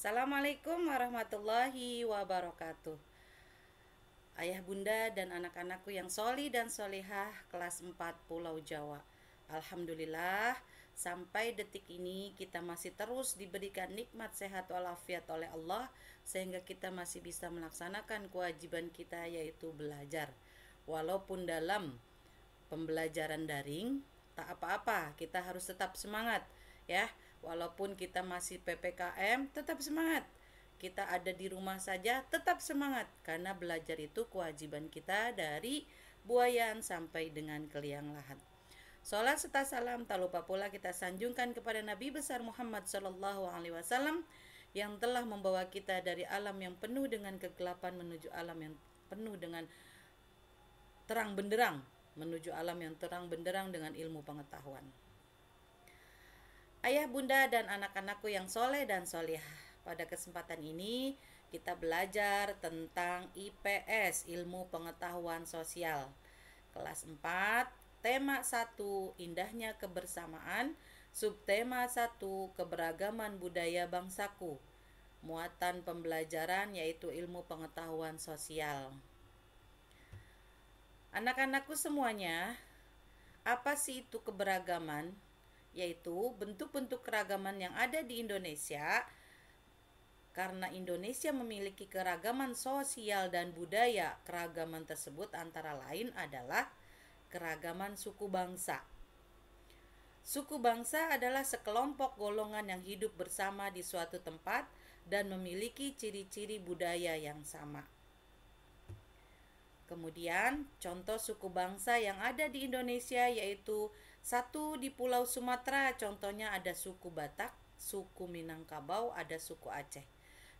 Assalamualaikum warahmatullahi wabarakatuh. Ayah bunda dan anak-anakku yang soli dan solehah kelas 4 Pulau Jawa. Alhamdulillah sampai detik ini kita masih terus diberikan nikmat sehat walafiat oleh Allah, sehingga kita masih bisa melaksanakan kewajiban kita, yaitu belajar. Walaupun dalam pembelajaran daring, tak apa-apa, kita harus tetap semangat ya. Walaupun kita masih PPKM, tetap semangat. Kita ada di rumah saja, tetap semangat, karena belajar itu kewajiban kita dari buayan sampai dengan ke liang lahat. Salat serta salam tak lupa pula kita sanjungkan kepada Nabi besar Muhammad Sallallahu Alaihi Wasallam yang telah membawa kita dari alam yang penuh dengan kegelapan menuju alam yang penuh dengan terang benderang, menuju alam yang terang benderang dengan ilmu pengetahuan. Ayah bunda dan anak-anakku yang soleh dan solehah, pada kesempatan ini kita belajar tentang IPS, ilmu pengetahuan sosial, kelas 4, tema 1, indahnya kebersamaan, subtema 1, keberagaman budaya bangsaku. Muatan pembelajaran yaitu ilmu pengetahuan sosial. Anak-anakku semuanya, apa sih itu keberagaman? Yaitu bentuk-bentuk keragaman yang ada di Indonesia. Karena Indonesia memiliki keragaman sosial dan budaya, keragaman tersebut antara lain adalah keragaman suku bangsa. Suku bangsa adalah sekelompok golongan yang hidup bersama di suatu tempat dan memiliki ciri-ciri budaya yang sama. Kemudian, contoh suku bangsa yang ada di Indonesia yaitu 1 di Pulau Sumatera, contohnya ada suku Batak, suku Minangkabau, ada suku Aceh.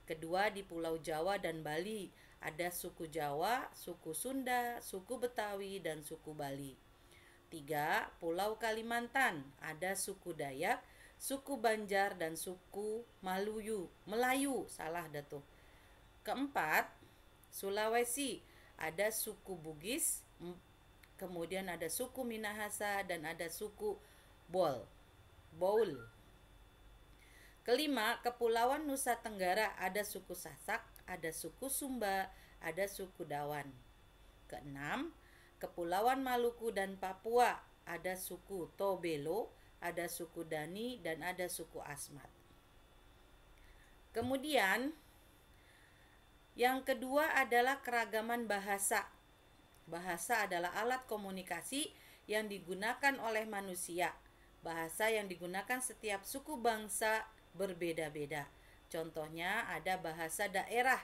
Kedua di Pulau Jawa dan Bali, ada suku Jawa, suku Sunda, suku Betawi, dan suku Bali. 3. Pulau Kalimantan, ada suku Dayak, suku Banjar, dan suku Melayu, salah dah tuh. Keempat, Sulawesi, ada suku Bugis, kemudian ada suku Minahasa, dan ada suku Boul. Kelima, Kepulauan Nusa Tenggara, ada suku Sasak, ada suku Sumba, ada suku Dawan. Keenam, Kepulauan Maluku dan Papua, ada suku Tobelo, ada suku Dani, dan ada suku Asmat. Kemudian yang kedua adalah keragaman bahasa. Bahasa adalah alat komunikasi yang digunakan oleh manusia. Bahasa yang digunakan setiap suku bangsa berbeda-beda. Contohnya ada bahasa daerah,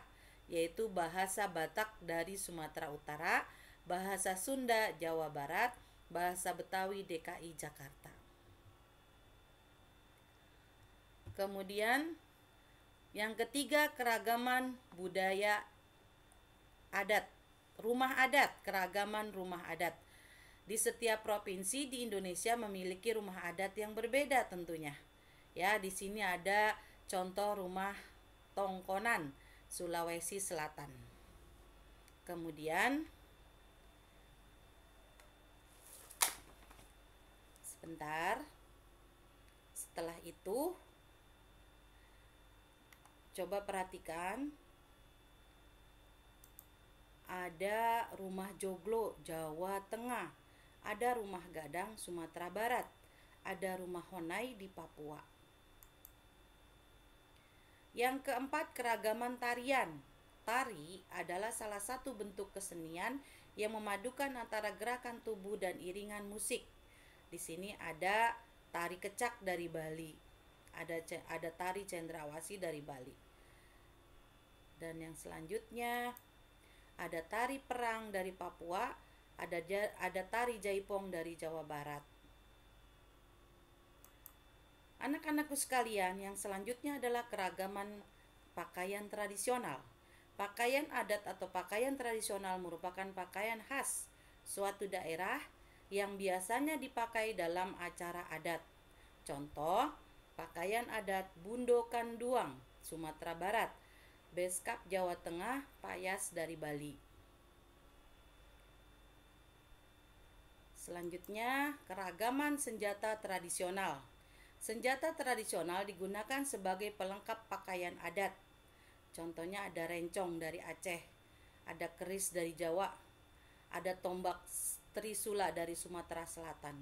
yaitu bahasa Batak dari Sumatera Utara, bahasa Sunda Jawa Barat, bahasa Betawi DKI Jakarta. Kemudian yang ketiga, keragaman budaya adat. Rumah adat, keragaman rumah adat. Di setiap provinsi di Indonesia memiliki rumah adat yang berbeda tentunya. Ya, di sini ada contoh rumah Tongkonan, Sulawesi Selatan. Kemudian sebentar. Setelah itu coba perhatikan, ada rumah Joglo Jawa Tengah, ada rumah Gadang Sumatera Barat, ada rumah Honai di Papua. Yang keempat, keragaman tarian. Tari adalah salah satu bentuk kesenian yang memadukan antara gerakan tubuh dan iringan musik. Di sini ada tari kecak dari Bali, ada tari cendrawasih dari Bali. Dan yang selanjutnya ada tari perang dari Papua, ada tari jaipong dari Jawa Barat. Anak-anakku sekalian, yang selanjutnya adalah keragaman pakaian tradisional. Pakaian adat atau pakaian tradisional merupakan pakaian khas suatu daerah yang biasanya dipakai dalam acara adat. Contoh, pakaian adat Bundo Kanduang, Sumatera Barat, Beskap Jawa Tengah, Payas dari Bali. Selanjutnya, keragaman senjata tradisional. Senjata tradisional digunakan sebagai pelengkap pakaian adat. Contohnya ada rencong dari Aceh, ada keris dari Jawa, ada tombak trisula dari Sumatera Selatan.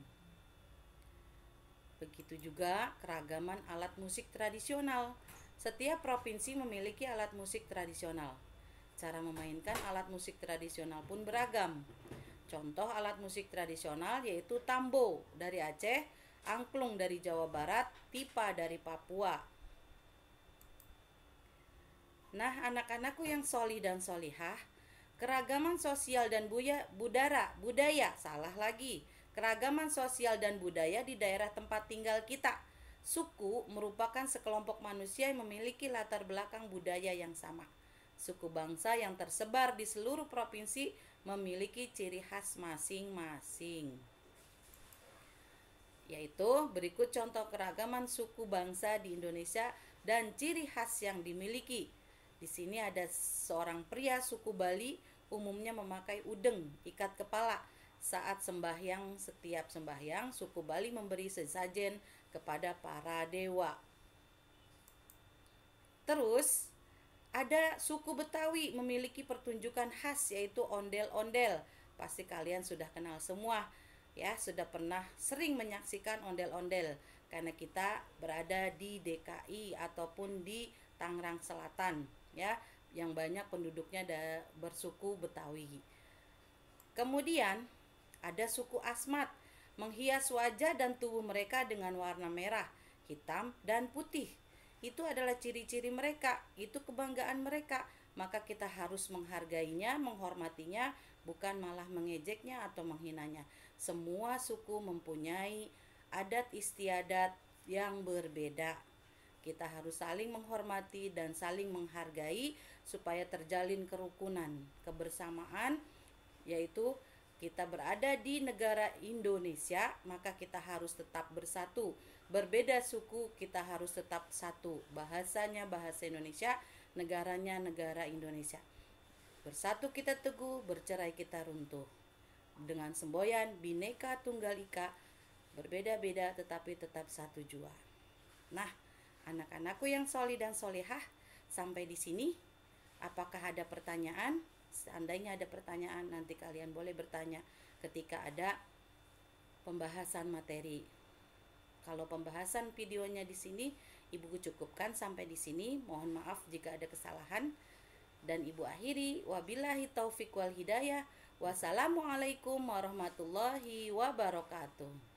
Begitu juga keragaman alat musik tradisional. Setiap provinsi memiliki alat musik tradisional. Cara memainkan alat musik tradisional pun beragam. Contoh alat musik tradisional yaitu tambo dari Aceh, angklung dari Jawa Barat, pipa dari Papua. Nah, anak-anakku yang soli dan solihah, keragaman sosial dan keragaman sosial dan budaya di daerah tempat tinggal kita. Suku merupakan sekelompok manusia yang memiliki latar belakang budaya yang sama. Suku bangsa yang tersebar di seluruh provinsi memiliki ciri khas masing-masing. Yaitu berikut contoh keragaman suku bangsa di Indonesia dan ciri khas yang dimiliki. Di sini ada seorang pria suku Bali umumnya memakai udeng ikat kepala saat sembahyang. Setiap sembahyang suku Bali memberi sesajen kepada para dewa. Terus ada suku Betawi memiliki pertunjukan khas yaitu ondel-ondel. Pasti kalian sudah kenal semua ya, sudah pernah sering menyaksikan ondel-ondel karena kita berada di DKI ataupun di Tangerang Selatan ya, yang banyak penduduknya bersuku Betawi. Kemudian ada suku Asmat, menghias wajah dan tubuh mereka dengan warna merah, hitam, dan putih. Itu adalah ciri-ciri mereka, itu kebanggaan mereka. Maka kita harus menghargainya, menghormatinya, bukan malah mengejeknya atau menghinanya. Semua suku mempunyai adat istiadat yang berbeda. Kita harus saling menghormati dan saling menghargai supaya terjalin kerukunan, kebersamaan, yaitu kita berada di negara Indonesia, maka kita harus tetap bersatu. Berbeda suku, kita harus tetap satu. Bahasanya bahasa Indonesia, negaranya negara Indonesia. Bersatu kita teguh, bercerai kita runtuh. Dengan semboyan Bhinneka Tunggal Ika, berbeda-beda tetapi tetap satu jua. Nah, anak-anakku yang soli dan solihah, sampai di sini. Apakah ada pertanyaan? Seandainya ada pertanyaan, nanti kalian boleh bertanya ketika ada pembahasan materi. Kalau pembahasan videonya di sini, Ibu cukupkan sampai di sini. Mohon maaf jika ada kesalahan. Dan Ibu akhiri, wabillahi taufik wal hidayah. Wassalamualaikum warahmatullahi wabarakatuh.